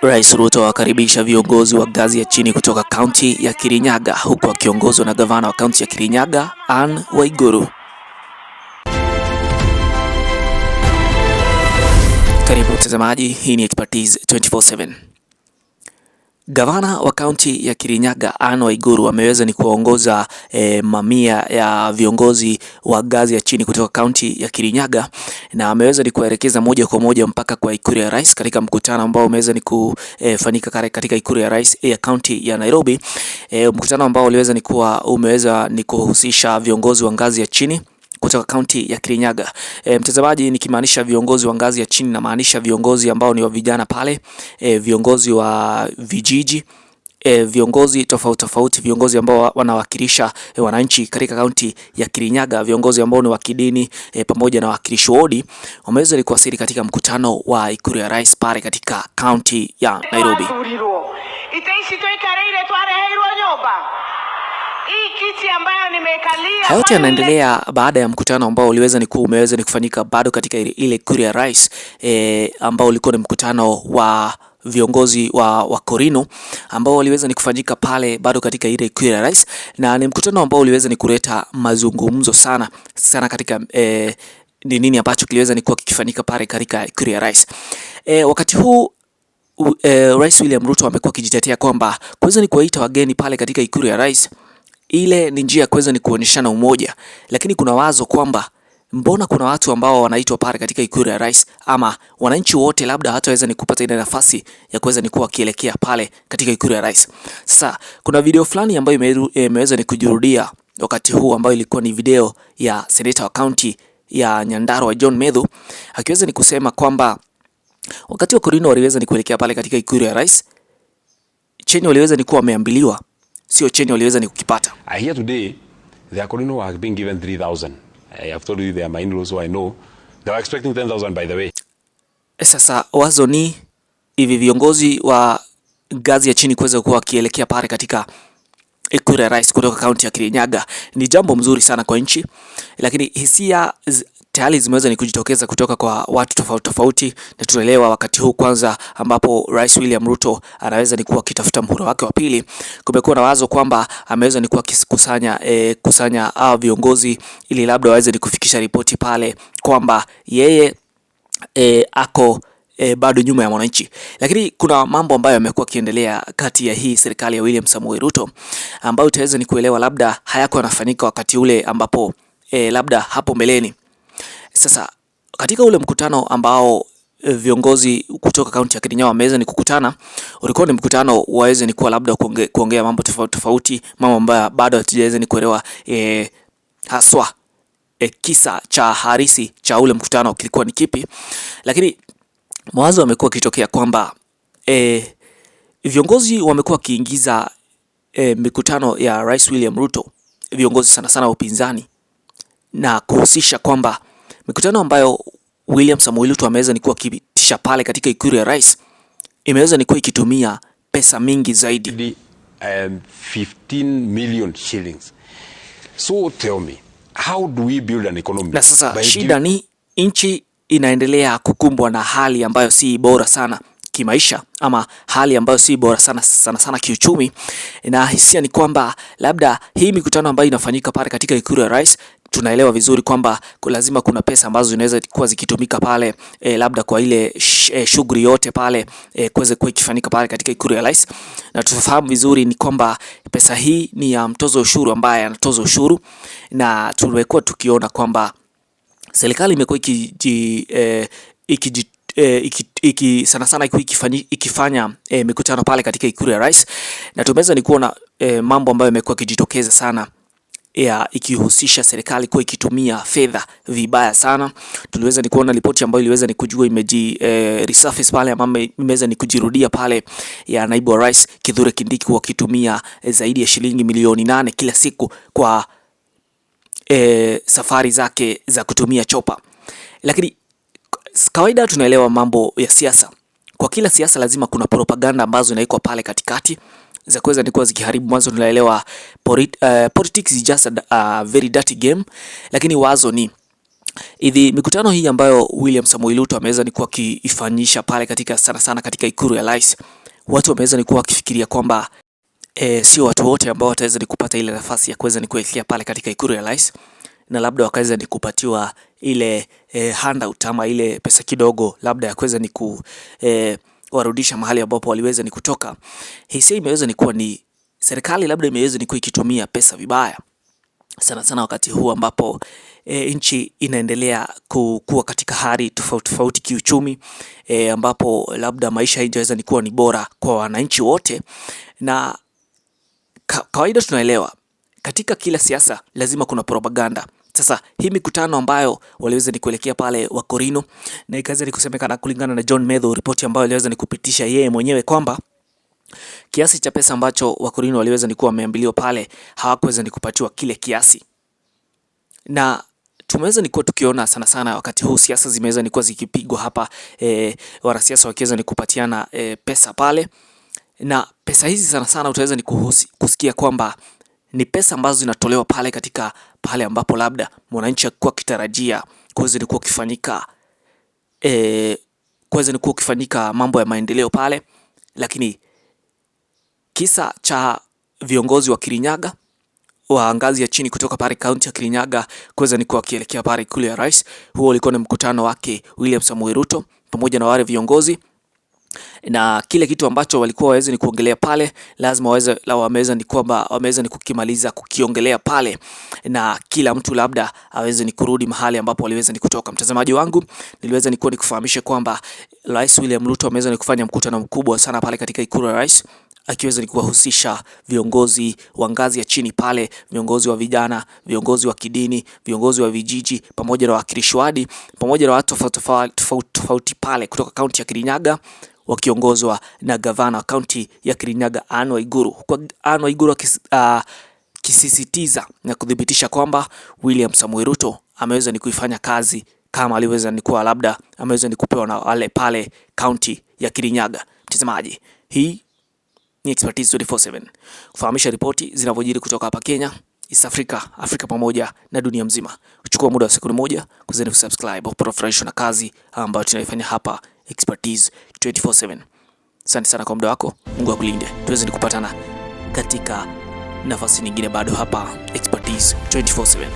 Rais Ruto wakaribisha viongozi wa ngazi ya chini kutoka kaunti ya Kirinyaga huku akiongozwa na gavana wa kaunti ya Kirinyaga Anne Waiguru. Karibu mtazamaji, hii ni Expertise 24/7. Gavana wa kaunti ya Kirinyaga Anne Waiguru ameweza ni kuongoza mamia ya viongozi wa ngazi ya chini kutoka kaunti ya Kirinyaga, na ameweza ni kuelekeza moja kwa moja mpaka kwa ikulu ya rais katika mkutano ambao umeweza ni kufanyika katika ikulu ya rais ya kaunti ya Nairobi. Mkutano ambao umeweza ni kuhusisha viongozi wa ngazi ya chini kutoka kaunti ya Kirinyaga. Mtazamaji, nikimaanisha viongozi wa ngazi ya chini na maanisha viongozi ambao ni wa vijana pale, viongozi wa vijiji, viongozi tofauti, viongozi ambao wanawakilisha wananchi katika kaunti ya Kirinyaga, viongozi ambao ni wa kidini pamoja na wakilishi wodi wameweza kuwasili katika mkutano wa ikulu ya rais pale katika kaunti ya Nairobi. Hayote yanaendelea baada ya mkutano ambao umeweza ni kufanyika bado katika ile ikulu ya rais ambao ulikuwa ni mkutano wa viongozi wa Korino ambao waliweza ni kufanyika pale bado katika ile ikulu ya rais, na ni mkutano ambao uliweza ni kuleta mazungumzo sana katika ni nini ambacho kiliweza ni kuwa kikifanyika pale katika ikulu ya rais. Wakati huu Rais William Ruto amekuwa akijitetea kwamba kuweza ni kuwaita wageni pale katika ikulu ya rais ile ni njia ya kuweza ni kuonyeshana umoja, lakini kuna wazo kwamba mbona kuna watu ambao wanaitwa pale katika ikulu ya rais, ama wananchi wote labda hataweza ni kupata ile nafasi ya kuweza ni kuwa kielekea pale katika ikulu ya rais. Sasa kuna video fulani ambayo imeweza ni kujirudia wakati huu, ambayo ilikuwa ni video ya seneta wa kaunti ya Nyandarua John Medhu akiweza ni kusema kwamba wakati wa Korino waliweza ni kuelekea pale katika ikulu ya rais, chenye waliweza ni kuwa wameambiliwa sio chenye waliweza ni kukipata. I hear today the Korino have been given 3,000. I have told you they are my in-laws, so I know they were expecting 10,000 by the way. Sasa wazo ni hivi, viongozi wa ngazi ya chini kuweza kuwa kielekea pale katika ikulu ya rais kutoka kaunti ya Kirinyaga ni jambo mzuri sana kwa nchi, lakini hisia tayari zimeweza ni kujitokeza kutoka kwa watu tofauti, na tunaelewa wakati huu kwanza ambapo Rais William Ruto anaweza ni kuwa kitafuta muhula wake wa pili, kumekuwa na wazo kwamba ameweza ni kuwa kusanya viongozi ili labda waweze ni kufikisha ripoti pale kwamba yeye ako bado nyuma ya mwananchi. Lakini kuna mambo ambayo yamekuwa kiendelea kati ya hii serikali ya William Samoei Ruto ambayo utaweza ni kuelewa labda hayako yanafanyika wakati ule ambapo labda hapo mbeleni. Sasa katika ule mkutano ambao viongozi kutoka kaunti ya Kirinyaga wameweza ni kukutana, ulikuwa ni mkutano waweze ni kuwa labda kuongea mambo tofauti, mambo ambayo bado hatujaweza ni kuelewa haswa kisa cha harisi cha ule mkutano kilikuwa ni kipi, lakini mawazo yamekuwa kitokea kwamba viongozi wamekuwa kiingiza mikutano ya Rais William Ruto, viongozi sana upinzani, na kuhusisha kwamba mikutano ambayo William Samoei Ruto ameweza ni kuwa kipitisha pale katika ikulu ya rais imeweza ni kuwa ikitumia pesa mingi zaidi, 15 million shillings. So tell me, how do we build an economy? Na sasa shida ni nchi inaendelea kukumbwa na hali ambayo si bora sana kimaisha, ama hali ambayo si bora sana kiuchumi, na hisia ni kwamba labda hii mikutano ambayo inafanyika pale katika ikulu ya rais, tunaelewa vizuri kwamba lazima kuna pesa ambazo zinaweza kuwa zikitumika pale labda kwa ile shughuli yote pale kuweza kuwa ikifanyika pale katika ikulu ya rais, na tufahamu vizuri ni kwamba pesa hii ni ya mtoza ushuru ambaye anatoza ushuru, na tumekuwa tukiona kwamba serikali imekuwa sana ikifanya mikutano pale katika ikulu ya rais, na tumeweza ni kuona mambo ambayo yamekuwa kijitokeza sana ikihusisha serikali kuwa ikitumia fedha vibaya sana. Tuliweza ni kuona ripoti ambayo iliweza ni kujua resurface pale, ambayo imeweza ni kujirudia pale, ya naibu wa rais Kithure Kindiki wakitumia zaidi ya shilingi milioni 8 kila siku kwa safari zake za kutumia chopa. Lakini kawaida tunaelewa mambo ya siasa, kwa kila siasa lazima kuna propaganda ambazo inaikwa pale katikati za kuweza ni kuwa zikiharibu. Mwanzo tunaelewa politics is just a very dirty game, lakini wazo ni Hivi mikutano hii ambayo William Samoei Ruto ameweza ni kuwa kiifanyisha pale katika sana sana katika ikulu ya rais, watu wameweza ni kuwa wakifikiria kwamba sio watu wote ambao wataweza ni kupata ile nafasi ya kuweza ni kuelekea pale katika ikulu ya rais, na labda wakaweza ni kupatiwa ile handout ama ile pesa kidogo labda ya kuweza ni warudisha mahali ambapo waliweza ni kutoka. Hii imeweza ni kuwa ni serikali labda imeweza ni kuwa ikitumia pesa vibaya sana sana wakati huu ambapo nchi inaendelea kukua katika hali tofauti tofauti kiuchumi, ambapo labda maisha haijaweza ni kuwa ni bora kwa wananchi wote, na kawaida tunaelewa katika kila siasa lazima kuna propaganda. Sasa hii mikutano ambayo waliweza ni kuelekea pale Wakorino, na ikaweza ni kusemekana kulingana na John Medho, ripoti ambayo aliweza ni kupitisha yeye mwenyewe kwamba kiasi cha pesa ambacho Wakorino waliweza ni kuwa wameambiliwa pale hawakuweza ni kupatiwa kile kiasi, na tumeweza ni kuwa tukiona sana sana wakati huu siasa zimeweza ni kuwa zikipigwa hapa, wanasiasa wakiweza ni kupatiana pesa pale, na pesa hizi sana sana utaweza ni kusikia kwamba ni pesa ambazo zinatolewa pale katika pale ambapo labda mwananchi akikuwa kitarajia kuweza ni kuwa kifanyika mambo ya maendeleo pale, lakini kisa cha viongozi wa Kirinyaga wa ngazi ya chini kutoka pale kaunti ya Kirinyaga kuweza ni kuwa kielekea pale ikulu ya rais. Huo ulikuwa ni mkutano wake William Samoei Ruto pamoja na wale viongozi, na kile kitu ambacho walikuwa waweze ni kuongelea pale lazima wameweza ni kwamba wameweza ni kukimaliza kukiongelea pale, na kila mtu labda aweze ni kurudi mahali ambapo waliweza ni kutoka. Mtazamaji wangu, niliweza ni kuwa nikufahamisha kwamba Rais William Ruto ameweza ni kufanya mkutano mkubwa sana pale katika ikulu ya rais, akiweza ni kuwahusisha viongozi wa ngazi ya chini pale, viongozi wa vijana, viongozi wa kidini, viongozi wa vijiji, pamoja na wawakilishi wadi, pamoja na watu tofauti pale kutoka kaunti ya Kirinyaga, wakiongozwa na gavana wa kaunti ya Kirinyaga Anne Waiguru, kwa Anne Waiguru kisisitiza na kudhibitisha kwamba William Samoei Ruto ameweza ni kuifanya kazi kama aliweza ni kuwa labda ameweza ni kupewa na wale pale kaunti ya Kirinyaga. Mtazamaji, hii ni Expertise 24/7 kufahamisha ripoti zinavyojiri kutoka hapa Kenya, East Africa, Afrika pamoja na dunia mzima. Uchukua muda wa sekunde moja kuzeni kusubscribe au kufurahisha na kazi ambayo tunaifanya hapa Expertise 24/7. Asante sana kwa muda wako. Mungu akulinde. Tuweze nikupatana katika nafasi nyingine bado hapa Expertise 24/7.